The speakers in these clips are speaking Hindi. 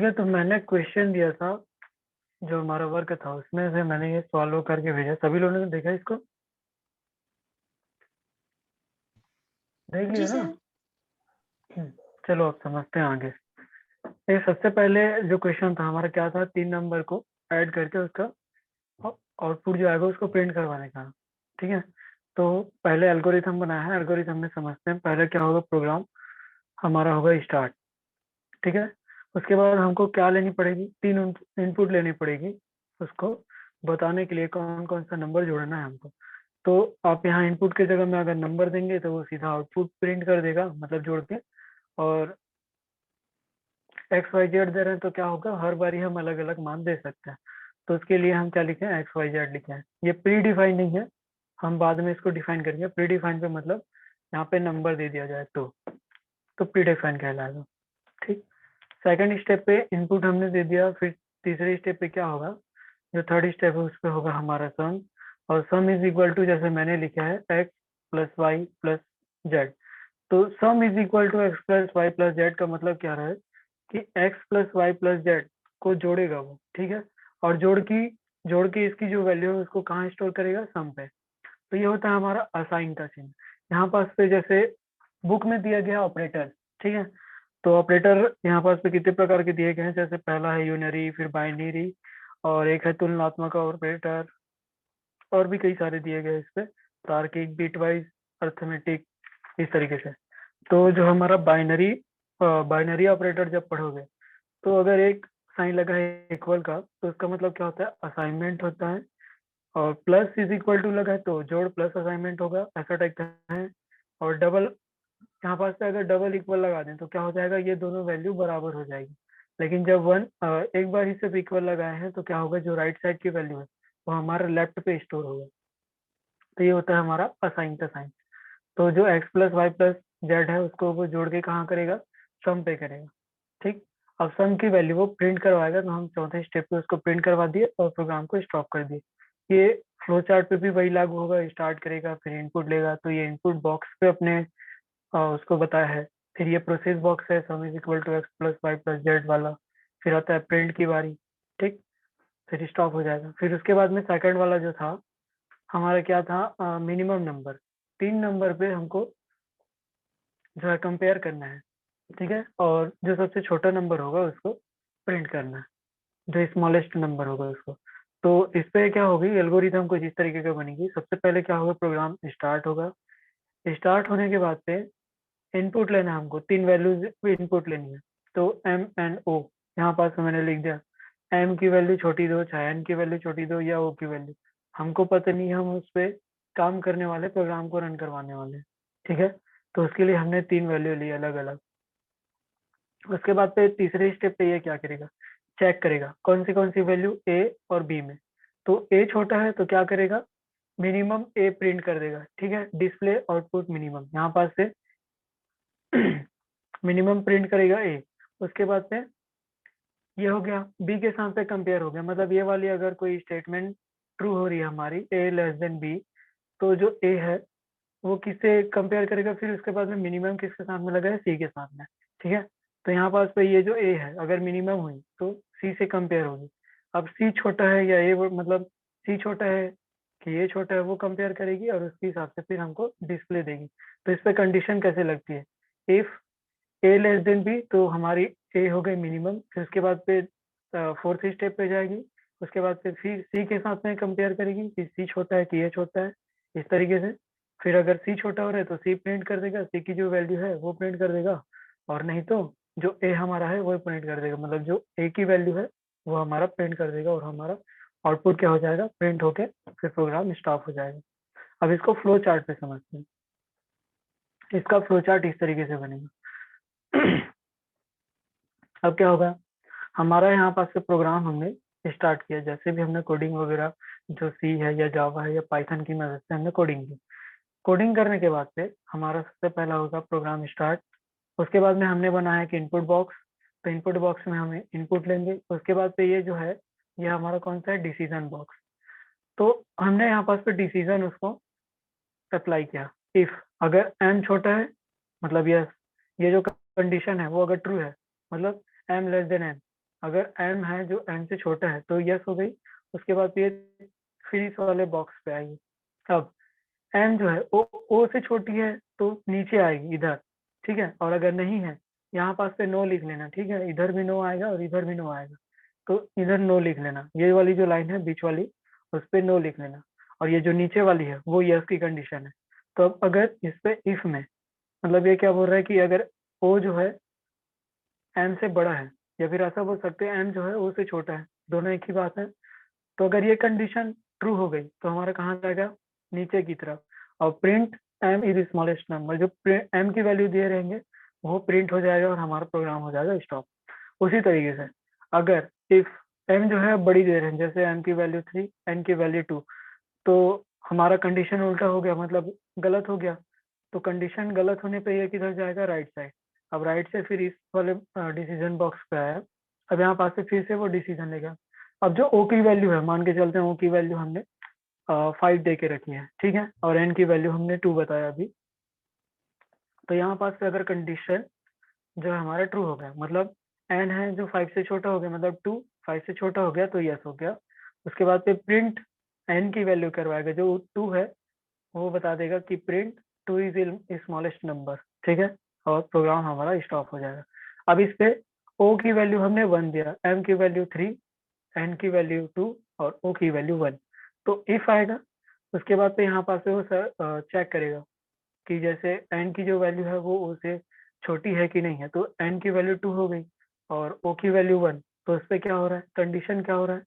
ठीक है, तो मैंने क्वेश्चन दिया था, जो हमारा वर्क था उसमें से मैंने ये सॉल्व करके भेजा। सभी लोगों ने देखा इसको? देख जी लिया ना? सर। चलो अब समझते हैं आगे। ये सबसे पहले जो क्वेश्चन था हमारा क्या था, 3 नंबर को ऐड करके उसका आउटपुट जो आएगा उसको प्रिंट करवाने का। ठीक है, तो पहले एल्गोरिथम बनाया है, एल्गोरिथम में समझते हैं। पहले क्या होगा, प्रोग्राम हमारा होगा स्टार्ट। ठीक है, उसके बाद हमको क्या लेनी पड़ेगी, 3 इनपुट लेनी पड़ेगी उसको बताने के लिए कौन कौन सा नंबर जोड़ना है हमको। तो आप यहाँ इनपुट की जगह में अगर नंबर देंगे तो वो सीधा आउटपुट प्रिंट कर देगा, मतलब जोड़ के। और एक्स वाई जेड दे रहे हैं तो क्या होगा, हर बारी हम अलग अलग मान दे सकते हैं। तो उसके लिए हम क्या लिखे हैं, एक्स वाई जेड लिखे हैं। ये प्री डिफाइन नहीं है, हम बाद में इसको डिफाइन करेंगे। प्री डिफाइन पे मतलब यहाँ पे नंबर दे दिया जाए तो प्री डिफाइन कहलाएगा। ठीक, सेकंड स्टेप पे इनपुट हमने दे दिया। फिर तीसरे स्टेप पे क्या होगा, जो थर्ड स्टेप है उस पे होगा हमारा सम। और सम इज इक्वल टू, जैसे मैंने लिखा है, X plus Y plus Z. तो sum is equal to X plus Y plus Z का मतलब क्या रहा है कि X plus Y plus Z को जोड़ेगा वो। ठीक है, और जोड़ के इसकी जो वैल्यू है उसको कहाँ स्टोर करेगा, सम पे। तो ये होता है हमारा असाइन का चिन्ह। यहाँ पास पे जैसे बुक में दिया गया ऑपरेटर। ठीक है, तो ऑपरेटर यहाँ पास पे कितने प्रकार के दिए गए हैं, जैसे पहला है यूनरी, फिर बाइनरी, और एक है तुलनात्मक ऑपरेटर, और भी कई सारे दिए गए इस पे, तार्किक, बिटवाइज, अर्थमेटिक, इस तरीके से। तो जो हमारा बाइनरी ऑपरेटर जब पढ़ोगे तो अगर एक साइन लगा है इक्वल का तो उसका मतलब क्या होता है, असाइनमेंट होता है। और प्लस इज इक्वल टू लगा है तो जोड़ प्लस असाइनमेंट होगा, ऐसा टाइप का है। और डबल, यहाँ पास पे अगर डबल इक्वल लगा दें तो क्या हो जाएगा, ये दोनों वैल्यू बराबर हो जाएगी। लेकिन जब एक बार ही सिर्फ इक्वल लगाए हैं तो क्या होगा, जो राइट साइड की वैल्यू है वो हमारा लेफ्ट पे स्टोर होगा। तो ये होता है हमारा असाइन का साइन। तो जो X plus Y plus Z है उसको वो जोड़ के कहाँ करेगा, सम पे करेगा। ठीक, अब सम की वैल्यू वो प्रिंट करवाएगा, तो हम चौथे स्टेप पे उसको प्रिंट करवा दिए और प्रोग्राम को स्टॉप कर दिए। ये फ्लो चार्ट पे भी वही लागू होगा, स्टार्ट करेगा फिर इनपुट लेगा, तो ये इनपुट बॉक्स पे अपने उसको बताया है। फिर ये प्रोसेस बॉक्स है, sum is equal to X plus Y plus Z वाला। फिर आता है प्रिंट की बारी। ठीक, फिर स्टॉप हो जाएगा। फिर उसके बाद में सेकंड वाला जो था हमारा क्या था, मिनिमम नंबर। 3 नंबर पे हमको जो है कंपेयर करना है। ठीक है, और जो सबसे छोटा नंबर होगा उसको प्रिंट करना है, जो स्मॉलेस्ट नंबर होगा उसको। तो इस पे क्या होगी, एल्गोरिथम कुछ इस तरीके का बनेगी। सबसे पहले क्या होगा, प्रोग्राम स्टार्ट होगा। स्टार्ट होने के बाद पे इनपुट लेना है हमको, 3 वैल्यूज इनपुट लेनी है। तो एम एंड ओ यहाँ पास में मैंने लिख दिया। एम की वैल्यू छोटी दो, चाहे एन की वैल्यू छोटी दो, या ओ की वैल्यू हमको पता नहीं, हम उस पर काम करने वाले, प्रोग्राम को रन करवाने वाले हैं। ठीक है, तो उसके लिए हमने 3 वैल्यू ली अलग अलग। उसके बाद पे तीसरे स्टेप पे ये क्या करेगा, चेक करेगा कौन सी वैल्यू ए और बी में। तो ए छोटा है तो क्या करेगा, मिनिमम ए प्रिंट कर देगा। ठीक है, डिस्प्ले आउटपुट मिनिमम, यहाँ पास से मिनिमम प्रिंट करेगा ए। उसके बाद से ये हो गया, बी के साथ पे कंपेयर हो गया, मतलब ये वाली अगर कोई स्टेटमेंट ट्रू हो रही है हमारी, ए लेस देन बी, तो जो ए है वो किससे कंपेयर करेगा, फिर उसके बाद में मिनिमम किसके साथ में लगा है, सी के साथ में। ठीक है, तो यहाँ पास पे ये जो ए है अगर मिनिमम हुई तो सी से कंपेयर होगी। अब सी छोटा है या ए, मतलब सी छोटा है कि ये छोटा है, वो कंपेयर करेगी और उसके हिसाब से फिर हमको डिस्प्ले देगी। तो इस पे कंडीशन कैसे लगती है, if A less than B, तो हमारी ए हो गई मिनिमम। फिर उसके बाद पे फोर्थ स्टेप पे जाएगी। उसके बाद फिर सी के साथ में कंपेयर करेगी कि सी छोटा है कि ए छोटा है, इस तरीके से। फिर अगर सी छोटा हो रहा है तो सी प्रिंट कर देगा, सी की जो वैल्यू है वो प्रिंट कर देगा। और नहीं तो जो ए हमारा है वो प्रिंट कर देगा, मतलब जो ए की वैल्यू है वो हमारा प्रिंट कर देगा, और हमारा आउटपुट क्या हो जाएगा, प्रिंट होके फिर प्रोग्राम स्टॉप हो जाएगा। अब इसको फ्लो चार्ट पे समझते हैं। इसका फ्लो चार्ट इस तरीके से बनेगा। अब क्या होगा, हमारा यहाँ पास से प्रोग्राम हमने स्टार्ट किया, जैसे भी हमने कोडिंग वगैरह जो सी है या जावा है या पाइथन की मदद से हमने कोडिंग की। कोडिंग करने के बाद से हमारा सबसे पहला होगा प्रोग्राम स्टार्ट। उसके बाद में हमने बनाया कि इनपुट बॉक्स। तो इनपुट बॉक्स में हमें इनपुट लेंगे। उसके बाद पे ये जो है, ये हमारा कौन सा है, डिसीजन बॉक्स। तो हमने यहाँ पास पे डिसीजन उसको अप्लाई किया। इफ अगर एम छोटा है, मतलब यस, ये जो कंडीशन है वो अगर ट्रू है, मतलब एम लेस देन एन, अगर m है जो n से छोटा है तो यस हो गई, उसके बाद ये फिर इस वाले बॉक्स पे आएगी। अब m जो है o से छोटी है तो नीचे आएगी इधर, ठीक है, और अगर नहीं है यहाँ पास पे नो लिख लेना, ठीक है, इधर भी नो आएगा और इधर भी नो आएगा, तो इधर नो लिख लेना, ये वाली जो लाइन है बीच वाली उस पे नो लिख लेना, और ये जो नीचे वाली है वो यस की कंडीशन है। तो अब अगर इस पे इफ में, मतलब ये क्या बोल रहा है कि अगर o जो है m से बड़ा है, या फिर ऐसा बोल सकते हैं m जो है o से छोटा है, दोनों एक ही बात है। तो अगर ये कंडीशन ट्रू हो गई तो हमारा कहाँ जाएगा, नीचे की तरफ, और print m is smallest number, जो m की वैल्यू दिए रहेंगे वो प्रिंट हो जाएगा और हमारा प्रोग्राम हो जाएगा स्टॉप। उसी तरीके से अगर इफ m जो है बड़ी दे रहे हैं, जैसे m की वैल्यू 3 n की वैल्यू 2, तो हमारा कंडीशन उल्टा हो गया, मतलब गलत हो गया। तो कंडीशन गलत होने पे ये किधर जाएगा, राइट साइड। अब राइट से फिर इस वाले डिसीजन बॉक्स पे आया, अब यहाँ पास से फिर से वो डिसीजन लेगा। अब जो ओ की वैल्यू है, मान के चलते हैं ओ की वैल्यू हमने 5 दे के रखी है, ठीक है, और एन की वैल्यू हमने 2 बताया अभी। तो यहाँ पास पे अगर कंडीशन जो है हमारा ट्रू हो गया, मतलब एन है जो 5 से छोटा हो गया, मतलब 2 5 से छोटा हो गया तो यस हो गया। उसके बाद पे प्रिंट एन की वैल्यू करवाएगा, जो 2 है वो बता देगा कि प्रिंट 2 इज स्मॉलेस्ट नंबर, ठीक है, और प्रोग्राम हमारा स्टॉप हो जाएगा। अब इस पे ओ की वैल्यू हमने 1 दिया, एम की वैल्यू 3, एन की वैल्यू 2 और ओ की वैल्यू 1। तो इफ आएगा, उसके बाद पे यहाँ पास से वो सर चेक करेगा कि जैसे एन की जो वैल्यू है वो ओ से छोटी है कि नहीं है, तो एन की वैल्यू 2 हो गई और ओ की वैल्यू 1, तो उस पर क्या हो रहा है, कंडीशन क्या हो रहा है,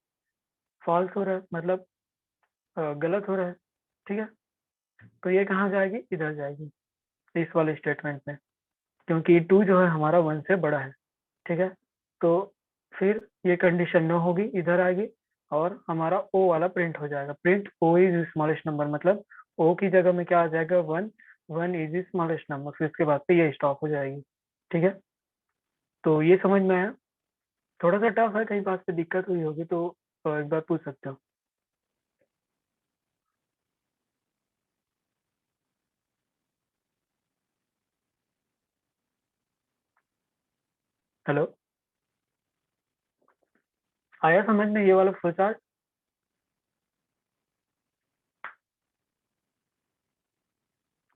फॉल्स हो रहा है, मतलब गलत हो रहा है, ठीक है। तो ये कहाँ जाएगी, इधर जाएगी इस वाले स्टेटमेंट में, क्योंकि 2 जो है हमारा 1 से बड़ा है, ठीक है। तो फिर ये कंडीशन नो होगी, इधर आएगी और हमारा ओ वाला प्रिंट हो जाएगा, print O is smallest number, मतलब ओ की जगह में क्या आ जाएगा, 1, 1 इज स्मॉलेस्ट नंबर, फिर उसके बाद पे ये स्टॉप हो जाएगी, ठीक है। तो ये समझ में आया, थोड़ा सा टफ है, कहीं पास पे दिक्कत हुई होगी तो एक बार पूछ सकते हो। हेलो, आया समझ में ये वाला फ्लो चार्ट?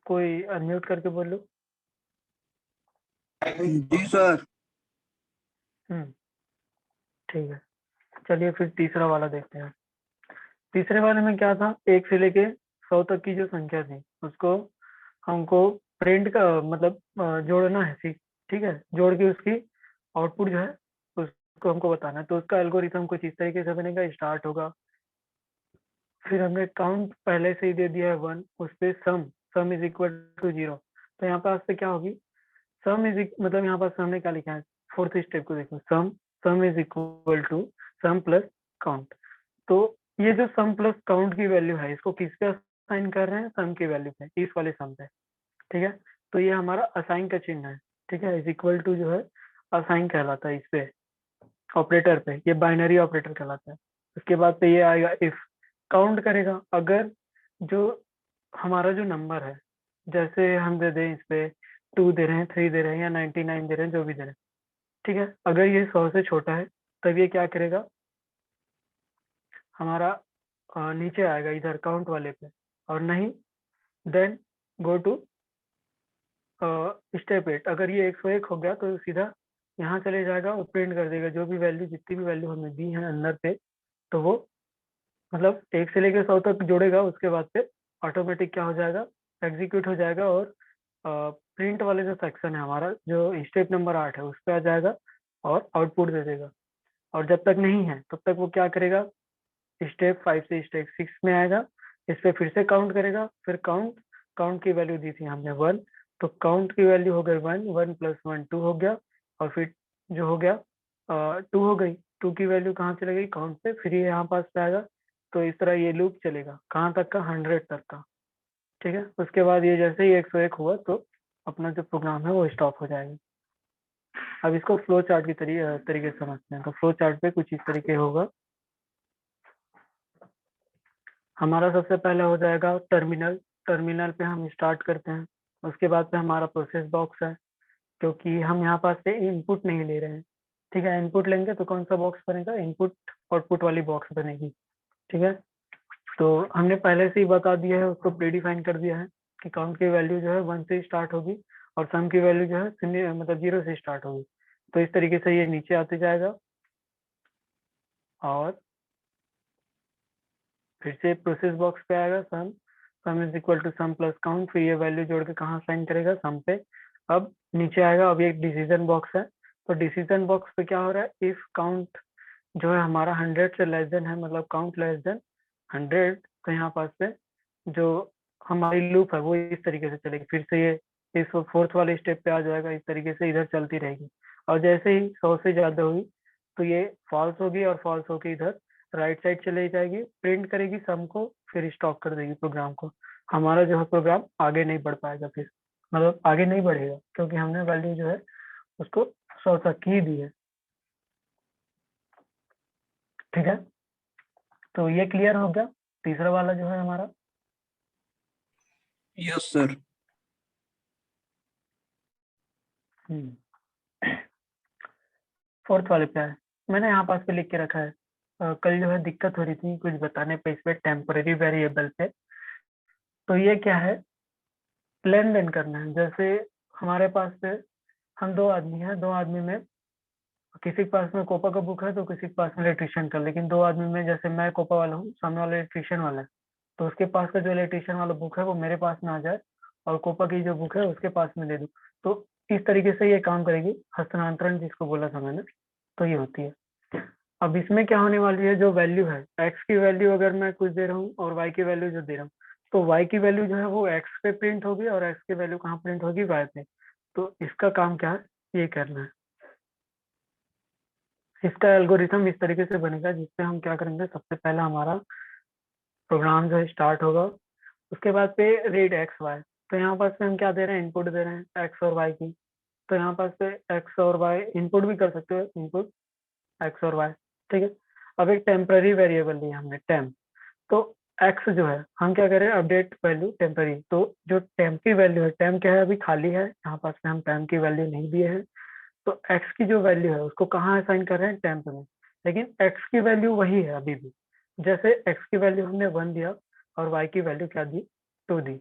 कोई अनम्यूट करके बोल लो। जी सर। हम्म, ठीक है, चलिए फिर तीसरा वाला देखते हैं। तीसरे वाले में क्या था, 1 से लेके 100 तक की जो संख्या थी उसको हमको प्रिंट का मतलब जोड़ना है, ठीक है, जोड़ के उसकी आउटपुट जो है उसको हमको बताना है। तो उसका एल्गोरिथम कुछ इस तरीके से बनेगा, स्टार्ट होगा, फिर हमने काउंट पहले से ही दे दिया है 1, उस पे सम इज इक्वल टू 0। तो यहाँ पास पे क्या होगी, सम इज मतलब यहाँ पास हमने क्या लिखा है, फोर्थ स्टेप को देखो, sum sum is equal to sum plus count. तो ये जो सम प्लस काउंट की वैल्यू है इसको किस पे असाइन कर रहे हैं, सम की वैल्यू पे, इस वाले सम पे, ठीक है। तो ये हमारा असाइन का चिन्ह है, ठीक है, इज इक्वल टू जो है असाइन कहलाता है इस पे, ऑपरेटर पे, ये बाइनरी ऑपरेटर कहलाता है। उसके बाद पे ये आएगा इफ, काउंट करेगा, अगर जो हमारा जो नंबर है, जैसे हम दे दें इस पे 2 दे रहे हैं, 3 दे रहे हैं या 99 दे रहे हैं, जो भी दे रहे हैं, ठीक है, अगर ये 100 से छोटा है तब ये क्या करेगा, हमारा नीचे आएगा इधर काउंट वाले पे, और नहीं देन गो टू स्टेप 8। अगर ये 101 हो गया तो सीधा यहाँ चले जाएगा और प्रिंट कर देगा जो भी वैल्यू, जितनी भी वैल्यू हमें दी है अंदर पे, तो वो मतलब 1 से लेकर 100 तक जोड़ेगा, उसके बाद पे ऑटोमेटिक क्या हो जाएगा, एग्जीक्यूट हो जाएगा, और प्रिंट वाले जो सेक्शन है हमारा, जो स्टेप नंबर 8 है, उस पर आ जाएगा और आउटपुट दे देगा। और जब तक नहीं है तब तक वो क्या करेगा, स्टेप 5 से स्टेप 6 में आएगा, इस पे फिर से काउंट करेगा, फिर काउंट काउंट की वैल्यू दी थी हमने 1, तो काउंट की वैल्यू हो गई 1, 1 प्लस 1 2 हो गया, और फिर जो हो गया 2 हो गई, 2 की वैल्यू कहाँ चले गई, काउंट पे, फिर ये यहाँ पास पे आएगा। तो इस तरह ये लूप चलेगा कहाँ तक का, 100 तक का, ठीक है। उसके बाद ये जैसे ही 101 हुआ तो अपना जो प्रोग्राम है वो स्टॉप हो जाएगा। अब इसको फ्लो चार्ट की तरीके से समझते हैं। तो फ्लो चार्ट पे कुछ इस तरीके होगा, हमारा सबसे पहले हो जाएगा टर्मिनल, टर्मिनल पे हम स्टार्ट करते हैं। उसके बाद पे हमारा प्रोसेस बॉक्स है, क्योंकि हम यहाँ पास से इनपुट नहीं ले रहे हैं, ठीक है, इनपुट लेंगे तो कौन सा बॉक्स बनेगा, इनपुट आउटपुट वाली बॉक्स बनेगी। ठीक है, तो हमने पहले से ही बता दिया है, उसको प्री डिफाइन कर दिया है कि काउंट की वैल्यू जो है 1 से स्टार्ट होगी और सम की वैल्यू जो है शून्य मतलब 0 से स्टार्ट होगी। तो इस तरीके से ये नीचे आते जाएगा और फिर से प्रोसेस बॉक्स पे आएगा sum, sum is equal to sum plus count, फिर ये वैल्यू जोड़ के कहाँ साइन करेगा, सम पे। अब नीचे आएगा, अब ये एक डिसीजन बॉक्स है, तो डिसीजन बॉक्स पे क्या हो रहा है, इफ काउंट जो है हमारा 100 से लेस देन है, मतलब काउंट लेस देन 100, तो यहाँ पास पे जो हमारी लूप है वो इस तरीके से चलेगी, फिर से ये इस फोर्थ वाले स्टेप पे आ जाएगा, इस तरीके से इधर चलती रहेगी। और जैसे ही 100 से ज्यादा हुई तो ये फॉल्स होगी और फॉल्स होके इधर राइट साइड चले जाएगी, प्रिंट करेगी सम को, फिर स्टॉप कर देगी प्रोग्राम को। हमारा जो है प्रोग्राम आगे नहीं बढ़ पाएगा, फिर मतलब आगे नहीं बढ़ेगा क्योंकि हमने वैल्यू जो है उसको 100 तक ही दी है। ठीक है, तो ये क्लियर हो गया तीसरा वाला जो है हमारा। Yes sir. फोर्थ वाले पे है, मैंने यहाँ पास पे लिख के रखा है। कल जो है दिक्कत हो रही थी कुछ बताने पे, इस पे टेम्पररी वेरिएबल पे। तो ये क्या है, लेन देन करना है। जैसे हमारे पास पे हम दो आदमी हैं, दो आदमी में किसी के पास में कोपा का बुक है तो किसी के पास में इलेक्ट्रिशियन का, लेकिन दो आदमी में जैसे मैं कोपा वाला हूँ, सामने वाला इलेक्ट्रिशियन वाला है, तो उसके पास का जो इलेक्ट्रिशियन वाला बुक है वो मेरे पास में आ जाए और कोपा की जो बुक है उसके पास में दे दूँ, तो इस तरीके से ये काम करेगी, हस्तांतरण जिसको बोला था मैंने, तो ये होती है। अब इसमें क्या होने वाली है, जो वैल्यू है एक्स की वैल्यू अगर मैं कुछ दे रहा हूँ और वाई की वैल्यू जो दे रहा हूँ, तो वाई की वैल्यू जो है वो एक्स पे प्रिंट होगी और एक्स की वैल्यू कहाँ प्रिंट होगी, वाई पे। तो इसका काम क्या है, ये करना है। इसका एल्गोरिथम इस तरीके से बनेगा जिससे हम क्या करेंगे, सबसे पहला हमारा प्रोग्राम जो है स्टार्ट होगा, उसके बाद पे रीड एक्स वाई। तो यहाँ पास पे हम क्या दे रहे हैं, इनपुट दे रहे हैं एक्स और वाई की। तो यहाँ पास पे एक्स और वाई इनपुट भी कर सकते हो, इनपुट एक्स और वाई। ठीक है, अब एक टेम्पररी वेरिएबल लिया हमने टेम्प, तो एक्स जो है हम क्या करें, अपडेट वैल्यू टेम्पररी। तो जो टेम्प की वैल्यू है, टेम्प क्या है अभी खाली है, यहाँ पास में हम टेम्प की वैल्यू नहीं दिए हैं, तो एक्स की जो वैल्यू है उसको कहाँ असाइन कर रहे हैं, टेम्प में। लेकिन एक्स की वैल्यू वही है अभी भी, जैसे एक्स की वैल्यू हमने 1 दिया और वाई की वैल्यू क्या दी, 2 दी,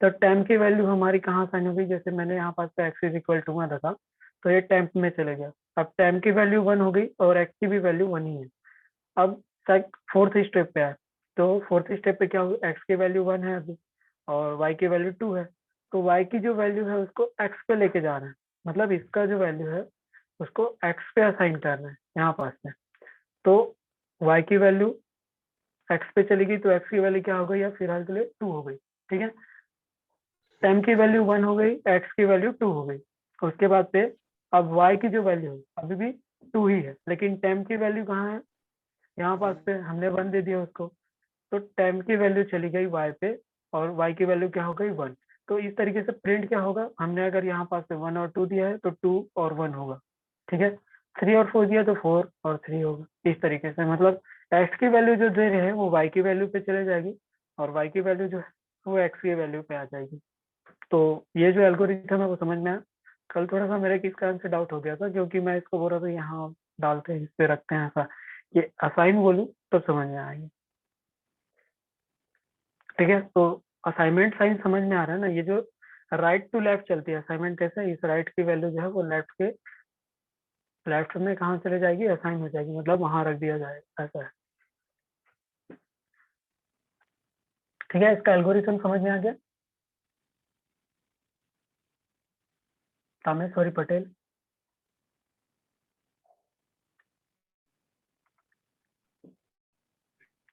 तो टेम्प की वैल्यू हमारी कहाँ असाइन होगी, जैसे मैंने यहाँ पास पे एक्स इज इक्वल टू में रखा, तो ये टेम्प में चले गया। अब टेम्प की वैल्यू 1 हो गई और एक्स की भी वैल्यू 1 ही है। अब फोर्थ स्टेप पे है, तो फोर्थ स्टेप पे क्या होगा, एक्स की वैल्यू 1 है अभी और वाई की वैल्यू 2 है, तो वाई की जो वैल्यू है उसको एक्स पे लेके जा रहे हैं, मतलब इसका जो वैल्यू है उसको एक्स पे असाइन कर रहे हैं यहाँ पास में। तो वाई की वैल्यू एक्स पे चलेगी तो एक्स की वैल्यू क्या हो गई, या फिलहाल के लिए 2 हो गई। ठीक है, टेन की वैल्यू 1 हो गई, एक्स की वैल्यू 2 हो गई। उसके बाद पे अब वाई की जो वैल्यू है अभी भी 2 ही है, लेकिन टेम की वैल्यू कहाँ है, यहाँ पास पे हमने 1 दे दिया उसको, तो टेम की वैल्यू चली गई वाई पे और वाई की वैल्यू क्या हो गई, 1। तो इस तरीके से प्रिंट क्या होगा, हमने अगर यहाँ पास पे 1 और 2 दिया है तो 2 और 1 होगा। ठीक है, 3 और 4 दिया तो 4 और 3 होगा। इस तरीके से मतलब एक्स की वैल्यू जो दे रहे हैं वो वाई की वैल्यू पे चले जाएगी और वाई की वैल्यू जो है वो एक्स की वैल्यू पे आ जाएगी। तो ये जो एल्गोरिथम है वो समझ में आया। कल थोड़ा सा मेरे किस कारण से डाउट हो गया था, क्योंकि मैं इसको बोल रहा था यहाँ डालते हैं, इस पे रखते हैं ऐसा, ये असाइन बोलूँ तब समझ में आएगी। ठीक है, तो असाइनमेंट साइन समझ में आ रहा है ना, ये जो राइट टू लेफ्ट चलती है असाइनमेंट, कैसे इस राइट की वैल्यू जो है वो लेफ्ट के लेफ्ट में कहाँ चले जाएगी, असाइन हो जाएगी, मतलब वहां रख दिया जाएगा, ऐसा है। ठीक है, इसका एल्गोरिथम समझ में आ गया। कामेश्वरी पटेल,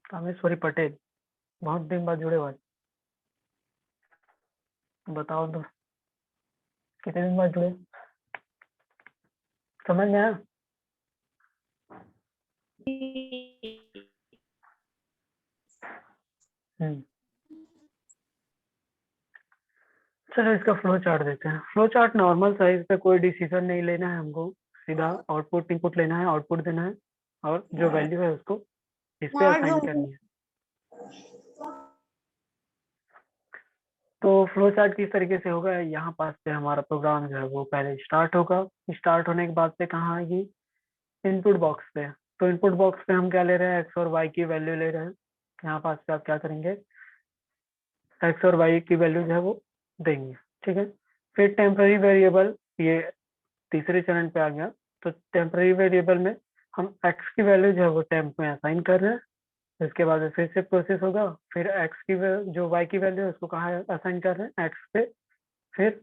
कामेश्वरी पटेल, बहुत दिन बाद जुड़े हुए, बताओ तो कितने दिन बाद जुड़े, समझ में आया। हम्म, चलो इसका फ्लो चार्ट देते हैं। फ्लो चार्ट नॉर्मल साइज पे कोई डिसीजन नहीं लेना है हमको, सीधा आउटपुट इनपुट लेना है, आउटपुट देना है और जो वैल्यू है उसको इस पे असाइन करनी है। तो फ्लो चार्ट किस तरीके से होगा, यहाँ पास पे हमारा प्रोग्राम जो है वो पहले स्टार्ट होगा, स्टार्ट होने के बाद पे कहाँ आएगी, इनपुट बॉक्स पे। तो इनपुट बॉक्स पे हम क्या ले रहे हैं, एक्स और वाई की वैल्यू ले रहे हैं। यहाँ पास पे आप क्या करेंगे, एक्स और वाई की वैल्यू जो है वो देंगे, ठीक है। फिर टेम्पररी वेरिएबल, ये तीसरे चरण पे आ गया। तो टेम्पररी वेरिएबल में हम एक्स की वैल्यू जो है वो टेम्प में असाइन कर रहे हैं। इसके बाद फिर से प्रोसेस होगा, फिर एक्स की जो वाई की वैल्यू है उसको कहाँ असाइन कर रहे हैं, एक्स पे। फिर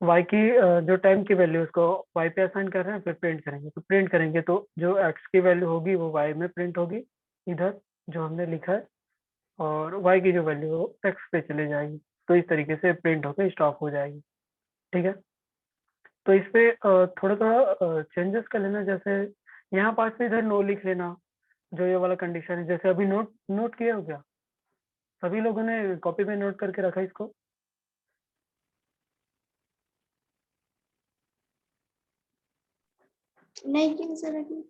वाई की जो टाइम की वैल्यू उसको वाई पे असाइन कर रहे हैं, फिर प्रिंट करेंगे। तो प्रिंट करेंगे तो जो एक्स की वैल्यू होगी वो वाई में प्रिंट होगी इधर जो हमने लिखा है, और वाई की जो वैल्यू है वो एक्स पे चले जाएगी। तो इस तरीके से प्रिंट होकर स्टॉप हो जाएगी, ठीक है। तो इस पे थोड़ा थोड़ा चेंजेस कर लेना, जैसे यहाँ पास पे इधर नो लिख लेना, जो ये वाला कंडीशन है। जैसे अभी नोट नोट किया हो क्या, सभी लोगों ने कॉपी में नोट करके रखा है इसको? नहीं किया सर अभी।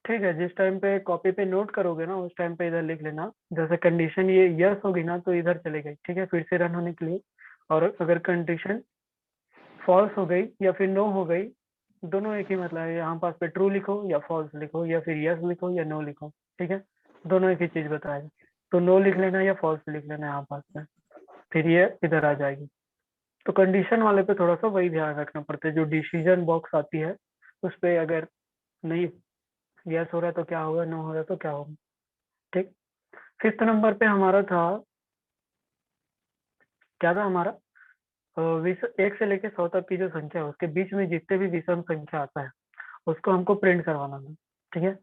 ठीक है, जिस टाइम पे कॉपी पे नोट करोगे ना उस टाइम पे इधर लिख लेना। जैसे कंडीशन ये यस होगी ना तो इधर चले गई, ठीक है, फिर से रन होने के लिए। और अगर कंडीशन फॉल्स हो गई या फिर नो हो गई, दोनों एक ही मतलब है। यहाँ पास पे ट्रू लिखो या फॉल्स लिखो या फिर यस लिखो या नो लिखो, ठीक है, दोनों एक ही चीज बताएगा। तो नो लिख लेना या फॉल्स लिख लेना यहाँ पास में, फिर ये इधर आ जाएगी। तो कंडीशन वाले पे थोड़ा सा वही ध्यान रखना पड़ता है, जो डिसीजन बॉक्स आती है उस पे अगर नहीं यस हो रहा है तो क्या होगा, नो हो रहा है तो क्या होगा, ठीक। फिफ्थ नंबर पे हमारा था, क्या था हमारा, एक से लेके 100 तक की जो संख्या है उसके बीच में जितने भी विषम संख्या आता है उसको हमको प्रिंट करवाना था, ठीक है।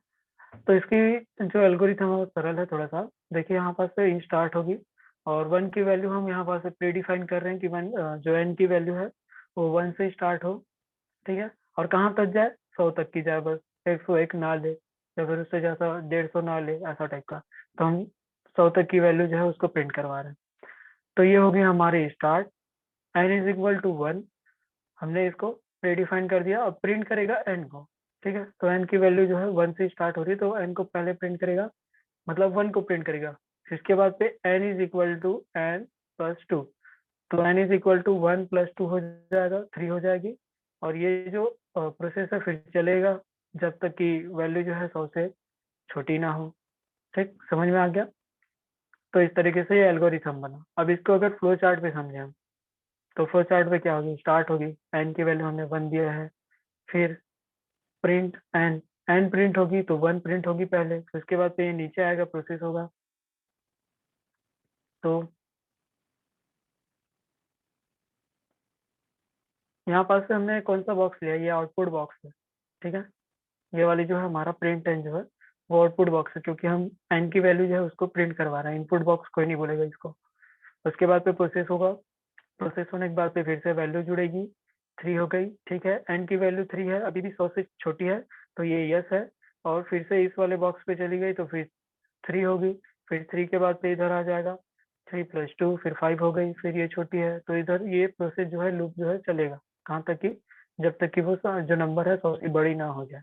तो इसकी जो एल्गोरिथम है वो सरल है थोड़ा सा। देखिए यहाँ पास पे इन स्टार्ट होगी, और वन की वैल्यू हम यहाँ पास प्री डिफाइन कर रहे हैं कि वन जो एन की वैल्यू है वो वन से स्टार्ट हो, ठीक है। और कहाँ तक जाए, 100 तक की जाए बस, 101 ना ले या फिर उससे ज्यादा 150 ना ले, ऐसा टाइप का। तो हम 100 तक की वैल्यू जो है उसको प्रिंट करवा रहे हैं। तो ये होगी हमारी start, N is equal to one, हमने इसको प्रीडिफाइन कर दिया। अब प्रिंट करेगा एन को, ठीक है। तो एन की वैल्यू जो है वन से स्टार्ट हो रही है तो एन को पहले प्रिंट करेगा, मतलब वन को प्रिंट करेगा। इसके बाद पे N is equal to N plus two, तो N is equal to one plus two हो जाएगा, थ्री हो जाएगी। और ये जो प्रोसेस है फिर चलेगा जब तक कि वैल्यू जो है 100 से छोटी ना हो, ठीक, समझ में आ गया। तो इस तरीके से ये एल्गोरिथम बना। अब इसको अगर फ्लो चार्ट पे समझे हम, तो फ्लो चार्ट पे क्या होगी, स्टार्ट होगी, एन की वैल्यू हमने वन दिया है, फिर प्रिंट एन, एन प्रिंट होगी तो वन प्रिंट होगी पहले, फिर उसके बाद पे ये नीचे आएगा, प्रोसेस होगा। तो यहाँ पास से हमने कौन सा बॉक्स लिया, ये आउटपुट बॉक्स है, ठीक है। ये वाली जो है हमारा प्रिंट एन जो है वो आउटपुट बॉक्स है, क्योंकि हम एन की वैल्यू जो है उसको प्रिंट करवा रहे हैं। इनपुट बॉक्स कोई नहीं बोलेगा इसको। उसके बाद पे प्रोसेस होगा, प्रोसेस होने के बाद पे फिर से वैल्यू जुड़ेगी, थ्री हो गई, ठीक है। एन की वैल्यू थ्री है, अभी भी 100 से छोटी है तो ये यस है। और फिर से इस वाले बॉक्स पे चली गई तो फिर थ्री होगी, फिर थ्री के बाद पे इधर आ जाएगा, थ्री प्लस टू, फिर फाइव हो गई, फिर ये छोटी है तो इधर ये प्रोसेस जो है लूप जो है चलेगा, कहाँ तक कि जब तक कि वो जो नंबर है 100 से बड़ी ना हो जाए।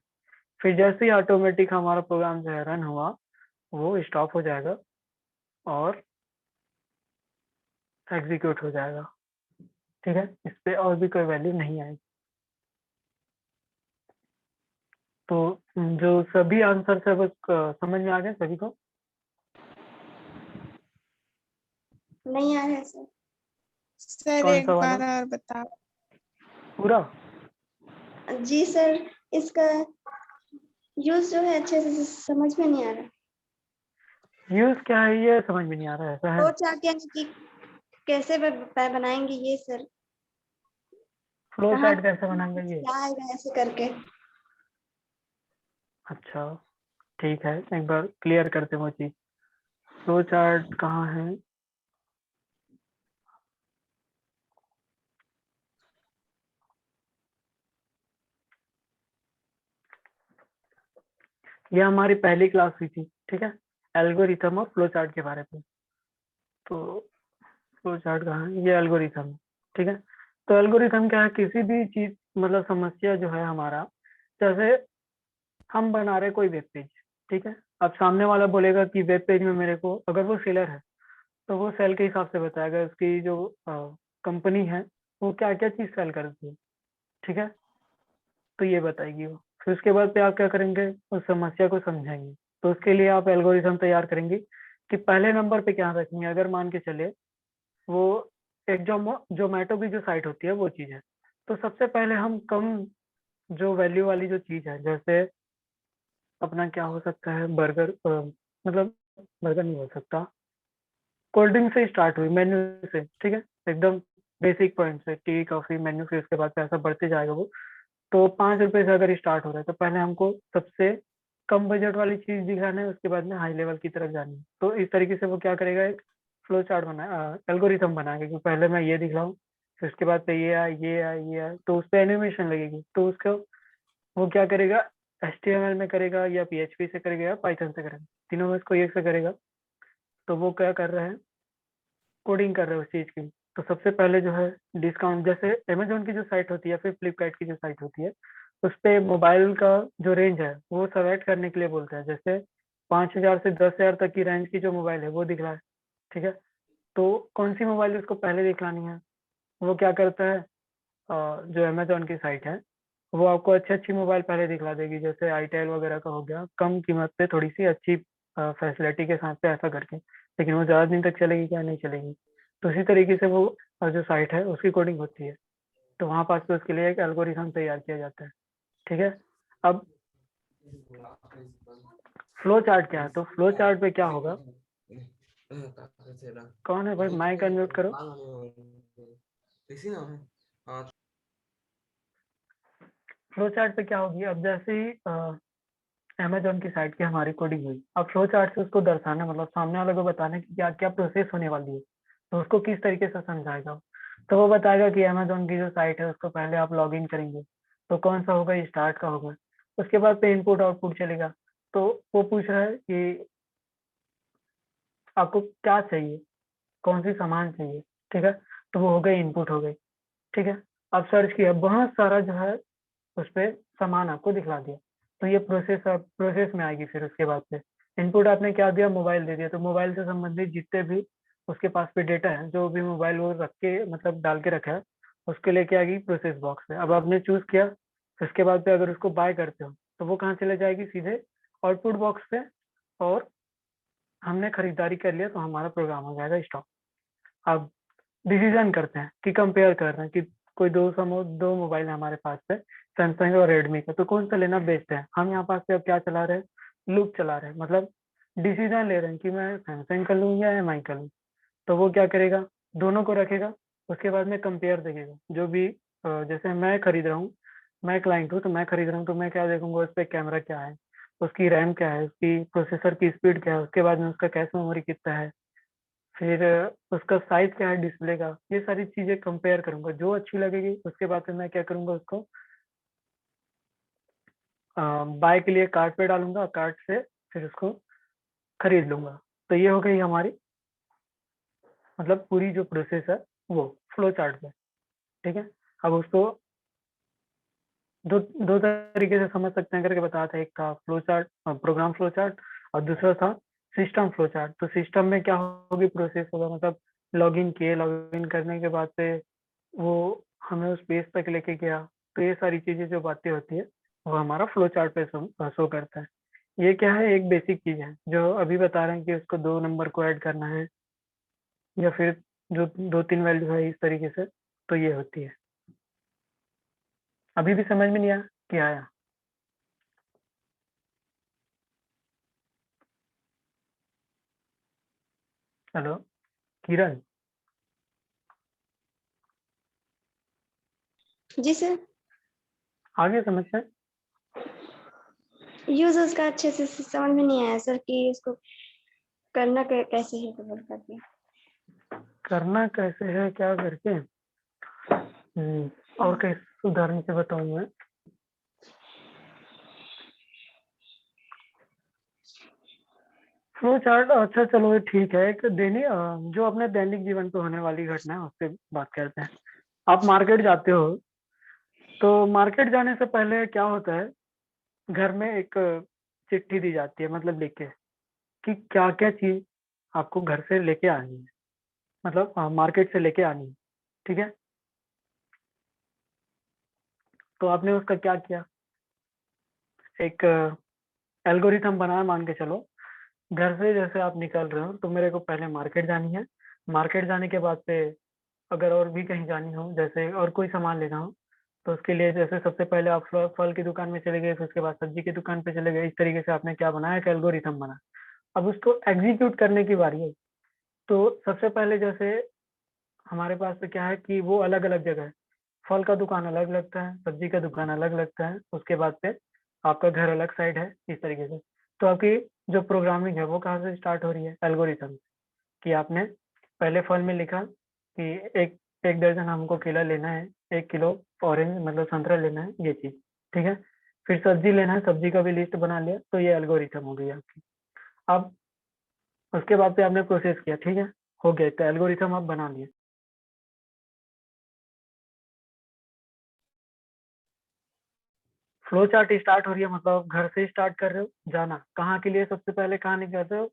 फिर जैसे ही ऑटोमेटिक हमारा प्रोग्राम जो है रन हुआ वो स्टॉप हो जाएगा और एग्जीक्यूट हो जाएगा, ठीक है। इस पे और भी कोई वैल्यू नहीं आएगी। तो जो सभी आंसर है वो समझ में आ गए सभी को? नहीं आ रहा है सर। सर कौन एक सा वाला, बार और बताओ। पूरा? जी सर, इसका यूज जो है अच्छे से समझ में नहीं आ रहा। यूज क्या है ये समझ में नहीं आ रहा है, ऐसा है? फ्लो चार्ट यानी कि कैसे बनाएंगे ये सर, फ्लो कहाँ चार्ट कैसे बनाएंगे ये? क्या आएगा ऐसे करके। अच्छा, ठीक है, एक बार क्लियर करते हैं वो चीज। फ्लो चार्ट कहाँ है? ये हमारी पहली क्लास हुई थी, ठीक है, एल्गोरिथम और फ्लो चार्ट के बारे में। तो फ्लो चार्ट कहाँ है, ये एल्गोरिथम है, ठीक है। तो एल्गोरिथम क्या है, किसी भी चीज मतलब समस्या जो है हमारा, जैसे हम बना रहे कोई वेब पेज, ठीक है। अब सामने वाला बोलेगा कि वेब पेज में मेरे को, अगर वो सेलर है तो वो सेल के हिसाब से बताएगा उसकी जो कंपनी है वो क्या क्या चीज सेल करती है, ठीक है। तो ये बताएगी वो। फिर उसके बाद पे आप क्या करेंगे, उस समस्या को समझेंगे। तो उसके लिए आप एल्गोरिथम तैयार करेंगे कि पहले नंबर पे क्या रखेंगे। अगर मान के चले वो एक जोमेटो की जो साइट होती है वो चीज़ है, तो सबसे पहले हम कम जो वैल्यू वाली जो चीज़ है, जैसे अपना क्या हो सकता है, बर्गर, मतलब बर्गर नहीं हो सकता, कोल्ड ड्रिंक से स्टार्ट हुई मेन्यू से, ठीक है, एकदम बेसिक पॉइंट से, टी कॉफी मेन्यू, फिर उसके बाद पैसा बढ़ते जाएगा वो। तो 5 रुपए से अगर स्टार्ट हो रहा है तो पहले हमको सबसे कम बजट वाली चीज दिखाना है, उसके बाद में हाई लेवल की तरफ जानी है। तो इस तरीके से वो क्या करेगा, एक फ्लो चार्ट बना, एल्गोरिथम बनाएगा कि पहले मैं ये दिखलाऊं, फिर उसके बाद पे ये आए, ये आए, ये आए, तो उस पर एनिमेशन लगेगी। तो उसको वो क्या करेगा, HTML में करेगा या PHP से करेगा या पाइथन से करेगा, तीनों में इसको एक से करेगा। तो वो क्या कर रहा है, कोडिंग कर रहे हो उस चीज की। तो सबसे पहले जो है डिस्काउंट, जैसे अमेजोन की जो साइट होती है, फिर फ्लिपकार्ट की जो साइट होती है, उस पे मोबाइल का जो रेंज है वो सेलेक्ट करने के लिए बोलता है। जैसे 5,000 से 10,000 तक की रेंज की जो मोबाइल है वो दिख रहा है, ठीक है। तो कौन सी मोबाइल उसको पहले दिखलानी है, वो क्या करता है, जो अमेजोन की साइट है वो आपको अच्छी अच्छी मोबाइल पहले दिखला देगी, जैसे आईटेल वगैरह का हो गया, कम कीमत पे थोड़ी सी अच्छी फैसिलिटी के साथ पे, ऐसा करके। लेकिन वो ज़्यादा दिन तक चलेगी क्या, नहीं चलेगी। तो इसी तरीके से वो जो साइट है उसकी कोडिंग होती है। तो वहाँ पास पे उसके लिए एक एल्गोरिथम तैयार किया जाता है, ठीक है। अब फ्लो चार्ट क्या है, तो फ्लो चार्ट पे क्या होगा, कौन है भाई, माइक अनम्यूट करो। फ्लो चार्ट पे क्या होगी, अब जैसे ही अमेजोन की साइट की हमारी कोडिंग हुई, अब फ्लो चार्ट से उसको दर्शाना, मतलब सामने वाले को बताना कि क्या क्या प्रोसेस होने वाली है, तो उसको किस तरीके से समझाएगा। तो वो बताएगा कि अमेजोन की जो साइट है उसको पहले आप लॉग इन करेंगे, तो कौन सा होगा, स्टार्ट का होगा। उसके बाद पे इनपुट आउटपुट चलेगा। तो वो पूछ रहा है कि आपको क्या चाहिए, कौन सी सामान चाहिए, ठीक है। तो वो हो गई, इनपुट हो गई, ठीक है। अब सर्च किया, बहुत सारा जो है उस पे सामान आपको दिखला दिया। तो ये प्रोसेस में आएगी। फिर उसके बाद से इनपुट आपने क्या दिया, मोबाइल दे दिया, तो मोबाइल से संबंधित जितने भी उसके पास पे डेटा है, जो भी मोबाइल वो रख के मतलब डाल के रखा है, उसके लेके आएगी प्रोसेस बॉक्स में। अब आपने चूज किया, उसके बाद पे अगर उसको बाय करते हो तो वो कहाँ चले जाएगी, सीधे आउटपुट बॉक्स पे। और हमने खरीदारी कर लिया तो हमारा प्रोग्राम हो जाएगा स्टॉप। अब डिसीजन करते हैं कि कंपेयर कर रहे हैं कि कोई दो मोबाइल है हमारे पास पे, सैमसंग और रेडमी का, तो कौन सा लेना बेस्ट है। हम यहाँ पास पे अब क्या चला रहे हैं, लूप चला रहे हैं, मतलब डिसीजन ले रहे हैं कि मैं सैमसंग का लूँ या MI का लूँ। तो वो क्या करेगा, दोनों को रखेगा, उसके बाद में कंपेयर देखेगा। जो भी जैसे मैं खरीद रहा हूँ, मैं क्लाइंट हूँ तो मैं खरीद रहा हूँ, तो मैं क्या देखूंगा, उस पर कैमरा क्या है, उसकी रैम क्या है, उसकी प्रोसेसर की स्पीड क्या है, उसके बाद में उसका कैश मेमोरी कितना है, फिर उसका साइज क्या है डिस्प्ले का, ये सारी चीजें कंपेयर करूंगा। जो अच्छी लगेगी उसके बाद में मैं क्या करूंगा, उसको बाय के लिए कार्ट पे डालूंगा, कार्ट से फिर उसको खरीद लूंगा। तो ये हो गई हमारी, मतलब पूरी जो प्रोसेस है वो फ्लो चार्ट में, ठीक है। अब उसको दो दो तरीके से समझ सकते हैं करके बताते हैं। एक था flow chart, program flow chart, और दूसरा था सिस्टम फ्लो चार्ट। तो सिस्टम में क्या होगी, प्रोसेस होगा, मतलब लॉगिन किए, लॉगिन करने के बाद से वो हमें उस पेज तक लेके गया। तो ये सारी चीजें जो बातें होती है वो हमारा फ्लो चार्ट पे शो करता है। ये क्या है, एक बेसिक चीज है जो अभी बता रहे हैं कि उसको 2 नंबर को ऐड करना है, या फिर जो 2-3 वैल्यू है इस तरीके से। तो ये होती है। अभी भी समझ में नहीं आया क्या आया। हेलो किरण, जी सर। आगे समझ में। यूज उसका अच्छे से समझ में नहीं आया सर कि उसको करना कैसे है, तो बोल करके। करना कैसे है, क्या करके, और कैसे उदाहरण से बताऊं मैं। फ्लो चार्ट, अच्छा चलो ये ठीक है। एक जो अपने दैनिक जीवन पे होने वाली घटना है उससे बात करते हैं। आप मार्केट जाते हो, तो मार्केट जाने से पहले क्या होता है, घर में एक चिट्ठी दी जाती है, मतलब लिख के, कि क्या क्या चीज आपको घर से लेके आनी है, मतलब मार्केट से लेके आनी है, ठीक है। तो आपने उसका क्या किया, एक एल्गोरिथम बनाया, मान के चलो। घर से जैसे आप निकल रहे हो तो मेरे को पहले मार्केट जानी है। मार्केट जाने के बाद से अगर और भी कहीं जानी हो, जैसे और कोई सामान लेना हो, तो उसके लिए जैसे सबसे पहले आप फल की दुकान में चले गए, फिर उसके बाद सब्जी की दुकान पे चले गए। इस तरीके से आपने क्या बनाया, एक एल्गोरिथम बना। अब उसको एग्जीक्यूट करने की बारी है। तो सबसे पहले जैसे हमारे पास तो क्या है कि वो अलग अलग जगह है। फल का दुकान अलग लगता है, सब्जी का दुकान अलग लगता है, उसके बाद से आपका घर अलग साइड है, इस तरीके से। तो आपकी जो प्रोग्रामिंग है वो कहाँ से स्टार्ट हो रही है, एल्गोरिथम। कि आपने पहले फल में लिखा कि एक एक दर्जन हमको केला लेना है, 1 किलो ऑरेंज मतलब संतरा लेना है, ये चीज। ठीक है। फिर सब्जी लेना है, सब्जी का भी लिस्ट बना लिया, तो ये एल्गोरिथम हो गई आपकी। अब उसके बाद से आपने प्रोसेस किया, ठीक है, हो गया, तो एल्गोरिथम आप बना लिए। फ्लो चार्ट स्टार्ट हो रही है, मतलब घर से स्टार्ट कर रहे हो जाना, कहाँ के लिए, सबसे पहले कहाँ निकलते हो,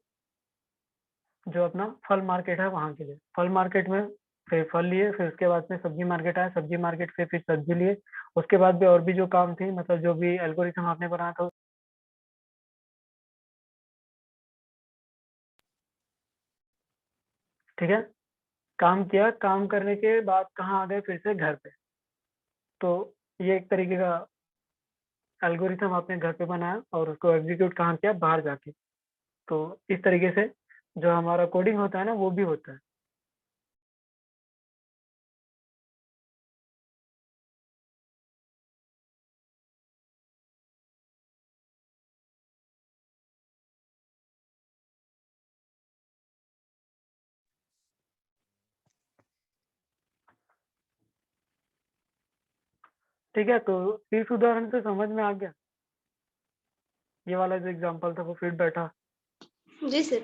जो अपना फल मार्केट है वहां के लिए। फल मार्केट में फिर फल लिए, फिर उसके बाद में सब्जी मार्केट आया, सब्जी मार्केट से फिर सब्जी लिए। उसके बाद भी और भी जो काम थी, मतलब जो भी एल्गोरिथम आपने बनाया था, ठीक है, काम किया। काम करने के बाद कहाँ आ गए, फिर से घर पे। तो ये एक तरीके का एल्गोरिथम आपने घर पे बनाया और उसको एग्जीक्यूट कहाँ किया, बाहर जाके। तो इस तरीके से जो हमारा कोडिंग होता है ना, वो भी होता है। ठीक है, तो इस उदाहरण से समझ में आ गया, ये वाला जो एग्जांपल था वो फिट बैठा। जी सर।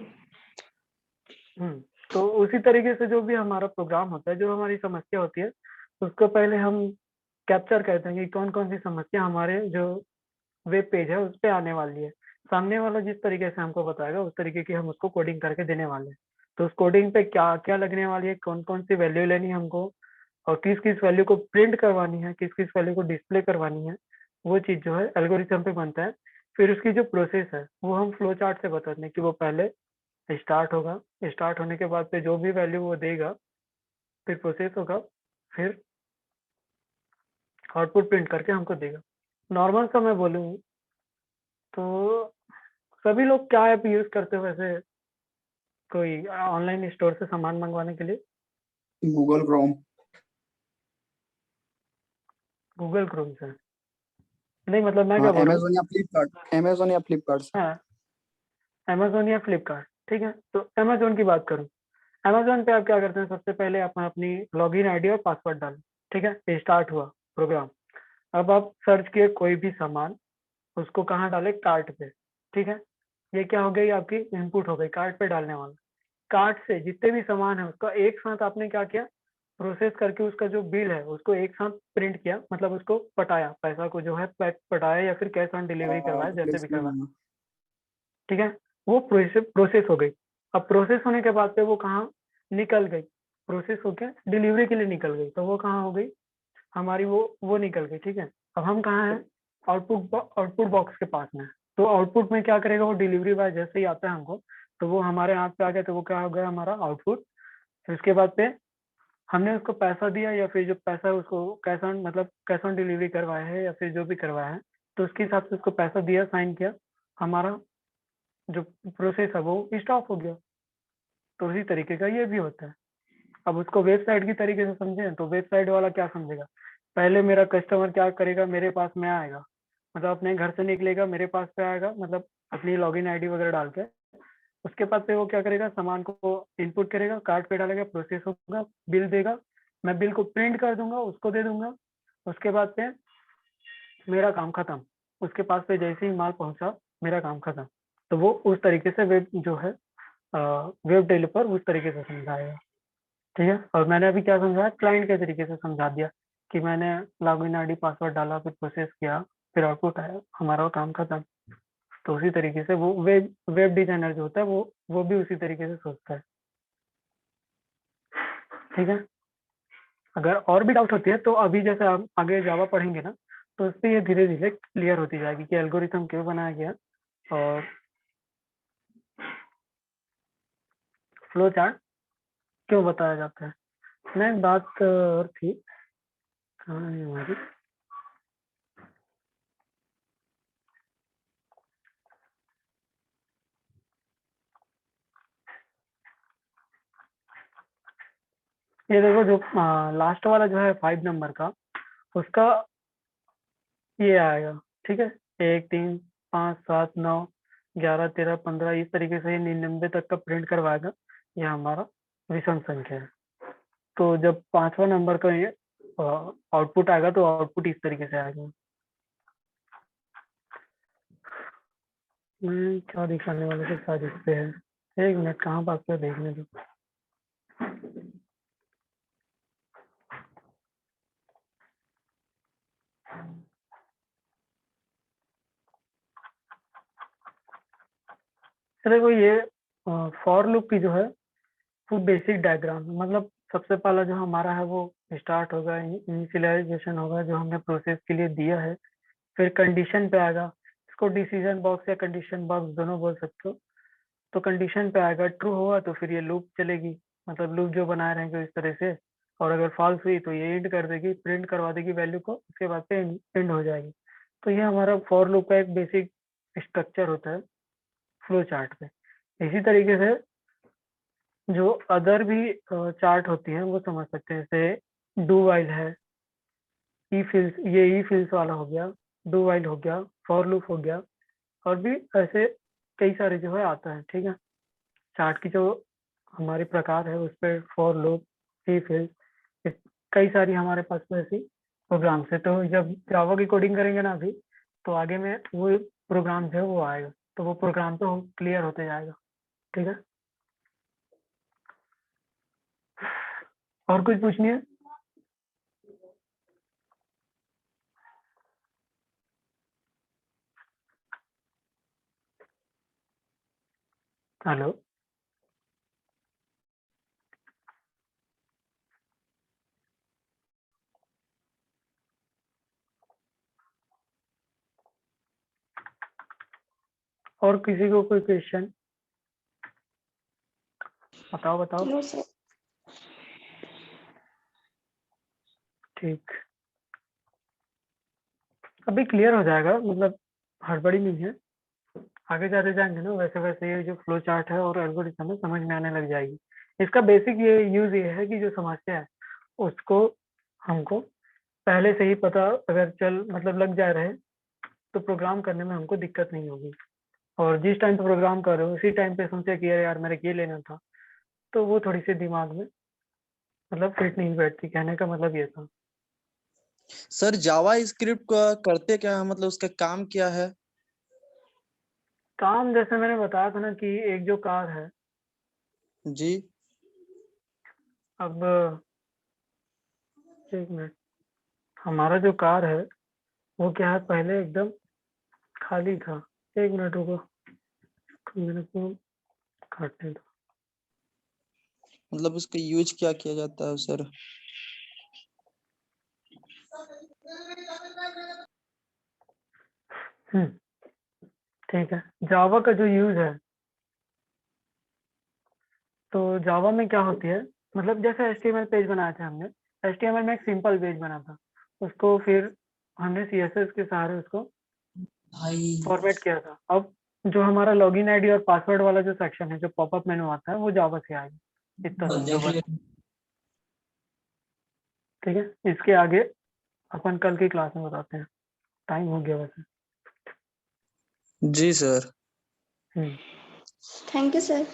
हम्म। तो उसी तरीके से जो भी हमारा प्रोग्राम होता है, जो हमारी समस्या होती है, उसको पहले हम कैप्चर करते हैं कि कौन कौन सी समस्या हमारे जो वेब पेज है उस पे आने वाली है। सामने वाला जिस तरीके से हमको बताएगा उस तरीके की हम उसको कोडिंग करके देने वाले हैं। तो उस कोडिंग पे क्या क्या लगने वाली है, कौन कौन सी वैल्यू लेनी है हमको, और किस किस वैल्यू को प्रिंट करवानी है, किस किस वैल्यू को डिस्प्ले करवानी है, वो चीज़ जो है एल्गोरिथम पे बनता है। फिर उसकी जो प्रोसेस है वो हम फ्लो चार्ट से बताते हैं कि वो पहले स्टार्ट होगा, स्टार्ट होने के बाद पे जो भी वैल्यू वो देगा, फिर प्रोसेस होगा, फिर आउटपुट प्रिंट करके हमको देगा। नॉर्मल सा मैं बोलूँ तो सभी लोग क्या ऐप यूज करते हो वैसे, कोई ऑनलाइन स्टोर से सामान मंगवाने के लिए? Google Chrome. गूगल क्रोम से? नहीं, मतलब मैं हाँ, क्या बोल रहा हूँ, अमेजोन या फ्लिपकार्ट, अमेजोन या फ्लिपकार्ट से। हाँ, अमेजोन या फ्लिपकार्ट, ठीक है। तो अमेजोन की बात करूँ, अमेजोन पे आप क्या करते हैं, सबसे पहले आप अपनी लॉगिन आईडी और पासवर्ड डालें। ठीक है, ये स्टार्ट हुआ प्रोग्राम। अब आप सर्च किए कोई भी सामान, उसको कहाँ डाले, कार्ट पे। ठीक है, ये क्या हो गई, आपकी इनपुट हो गई, कार्ट पे डालने वाला। कार्ट से जितने भी सामान है उसका एक साथ आपने क्या किया, प्रोसेस करके उसका जो बिल है उसको एक साथ प्रिंट किया, मतलब उसको पटाया, पैसा को जो है पटाया, या फिर कैश ऑन डिलीवरी करवाया, जैसे भी करवाया। हाँ, ठीक है, वो प्रोसेस हो गई। अब प्रोसेस होने के बाद पे वो कहाँ निकल गई, प्रोसेस होकर डिलीवरी के लिए निकल गई, तो वो कहाँ हो गई, हमारी वो निकल गई। ठीक है, अब हम कहाँ हैं, आउटपुट बॉक्स के पास में। तो आउटपुट में क्या करेगा, वो डिलीवरी बॉय जैसे ही आता है हमको, तो वो हमारे हाथ पे आ गया, तो वो क्या हो गया, हमारा आउटपुट। फिर उसके बाद पे हमने उसको पैसा दिया, या फिर जो पैसा उसको कैश ऑन डिलीवरी करवाया है, या फिर जो भी करवाया है, तो उसके हिसाब से उसको पैसा दिया, साइन किया, हमारा जो प्रोसेस है वो स्टॉप हो गया। तो उसी तरीके का ये भी होता है। अब उसको वेबसाइट की तरीके से समझें, तो वेबसाइट वाला क्या समझेगा, पहले मेरा कस्टमर क्या करेगा, मेरे पास में आएगा, मतलब अपने घर से निकलेगा, मेरे पास पे आएगा, मतलब अपनी लॉगिन आईडी वगैरह डाल के। उसके बाद से वो क्या करेगा, सामान को इनपुट करेगा, कार्ट पे डालेगा, प्रोसेस होगा, बिल देगा, मैं बिल को प्रिंट कर दूंगा, उसको दे दूंगा। उसके बाद से मेरा काम खत्म, उसके पास पे जैसे ही माल पहुंचा, मेरा काम खत्म। तो वो उस तरीके से वेब जो है, वेब डेवलपर उस तरीके से समझाएगा। ठीक है, और मैंने अभी क्या समझाया, क्लाइंट के तरीके से समझा दिया कि मैंने लॉगिन आईडी पासवर्ड डाला, फिर प्रोसेस किया, फिर आउटपुट आया, हमारा काम खत्म। तो उसी तरीके से वो वेब डिजाइनर जो होता है वो भी उसी तरीके से सोचता है। ठीक है, अगर और भी डाउट होती है तो अभी जैसे हम आगे जावा पढ़ेंगे ना, तो उससे ये धीरे धीरे क्लियर होती जाएगी कि एल्गोरिथम क्यों बनाया गया और फ्लो चार्ट क्यों बताया जाता है। नेक्स्ट बात और थी, कहाँ है हमारी, ये देखो जो लास्ट वाला जो है 5 नंबर का, उसका ये आएगा, ठीक है, 1 3 5 7 9 11 13 15 इस तरीके से 99 तक का प्रिंट करवाएगा। यह हमारा विषम संख्या है। तो जब 5वां नंबर का ये आउटपुट आएगा तो आउटपुट इस तरीके से आएगा। मैं क्या दिखाने वाले थे, शायद इस पे है, 1 मिनट, कहाँ बात कर देखने दो। देखो ये फॉर लूप की जो है वो बेसिक डायग्राम, मतलब सबसे पहला जो हमारा है वो स्टार्ट होगा, इनिशियलाइजेशन होगा जो हमने प्रोसेस के लिए दिया है, फिर कंडीशन पे आएगा, इसको डिसीजन बॉक्स या कंडीशन बॉक्स दोनों बोल सकते हो। तो कंडीशन पे आएगा, ट्रू हुआ तो फिर ये लूप चलेगी, मतलब लूप जो बनाए रहेंगे इस तरह से, और अगर फॉल्स हुई तो ये एंड कर देगी, प्रिंट करवा देगी वैल्यू को, उसके बाद पे एंड हो जाएगी। तो ये हमारा फॉर लूप का एक बेसिक स्ट्रक्चर होता है फ्लो चार्ट पे। इसी तरीके से जो अदर भी चार्ट होती है वो समझ सकते हैं, जैसे डू वाइल है, ई फिल्स, ये ई फिल्स वाला हो गया, डू वाइल हो गया, फॉर लूप हो गया, और भी ऐसे कई सारे जो है आता है, ठीक है। चार्ट की जो हमारी प्रकार है उस पर फॉर लूप, ई फिल्स, कई सारी हमारे पास तो ऐसी प्रोग्राम्स है। तो जब जावा की कोडिंग करेंगे ना अभी, तो आगे में वो प्रोग्राम जो है वो आएगा, तो वो प्रोग्राम तो क्लियर होते जाएगा, ठीक है। और कुछ पूछनी है? हेलो, और किसी को कोई क्वेश्चन? बताओ बताओ। No sir. ठीक, अभी क्लियर हो जाएगा, मतलब हड़बड़ी नहीं है। आगे जाते जाएंगे ना वैसे वैसे ये जो फ्लो चार्ट है और एल्गोरिथम है समझ में आने लग जाएगी। इसका बेसिक ये यूज ये है कि जो समस्या है उसको हमको पहले से ही पता अगर चल मतलब लग जा रहे, तो प्रोग्राम करने में हमको दिक्कत नहीं होगी। और जिस टाइम पे प्रोग्राम कर रहे हो उसी टाइम पे सोचे कि अरे यार मेरे ये लेना था, तो वो थोड़ी सी दिमाग में मतलब फिट नहीं बैठती। कहने का मतलब ये था। सर जावा स्क्रिप्ट करते क्या है, मतलब उसका काम क्या है? काम जैसे मैंने बताया था ना कि एक जो कार है, जी अब एक मिनट, हमारा जो कार है वो क्या है, पहले एकदम खाली था। एक मिनट रुको, मेरे को काटने दो। मतलब उसका यूज क्या किया जाता है सर? ठीक है, जावा का जो यूज है, तो जावा में क्या होती है, मतलब जैसे HTML पेज बनाया था हमने, HTML में एक सिंपल पेज बना था, उसको फिर हमने CSS के सहारे उसको फॉर्मेट किया था। अब जो हमारा लॉगिन आईडी और पासवर्ड वाला जो सेक्शन है, जो पॉपअप मेनू आता है, वो जावा से आएगा, इतना समझो बस। ठीक है, इसके आगे अपन कल की क्लास में बताते हैं, टाइम हो गया वैसे। जी सर। Thank you sir.